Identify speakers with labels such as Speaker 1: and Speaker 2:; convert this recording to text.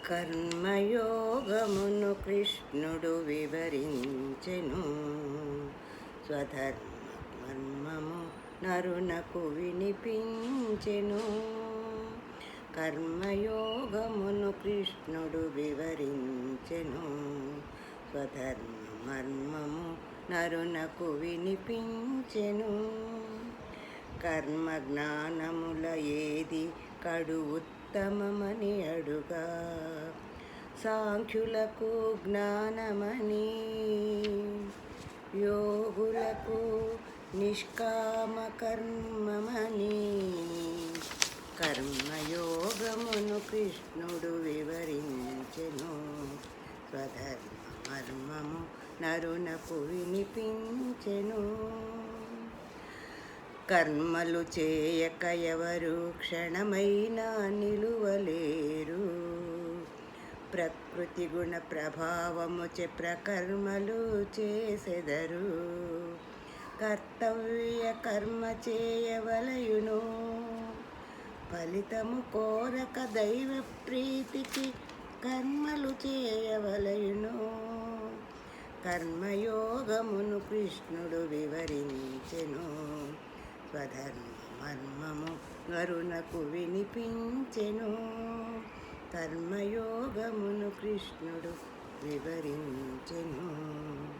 Speaker 1: కర్మయోగమును కృష్ణుడు వివరించెను. స్వధర్మ మర్మము నరునకు వినిపించెను. కర్మయోగమును కృష్ణుడు వివరించెను. స్వధర్మ మర్మము నరునకు వినిపించెను. కర్మ జ్ఞానముల ఏది కడు ఉత్తమమని అడుగా, సాంఖ్యులకు జ్ఞానమని, యోగులకు నిష్కామ కర్మమని. కర్మయోగమును కృష్ణుడు వివరించెను. స్వధర్మ మర్మము నరునకు వినిపించెను. కర్మలు చేయక ఎవరు క్షణమైనా నిలువలేరు. ప్రకృతి గుణ ప్రభావముచే ప్రకర్మలు చేసెదరు. కర్తవ్య కర్మ చేయవలయును. ఫలితము కోరక దైవ ప్రీతికి కర్మలు చేయవలయును. కర్మయోగమును కృష్ణుడు వివరించెను. స్వధర్మ మర్మము నరునకు వినిపించెను. కర్మయోగమును కృష్ణుడు వివరించెను.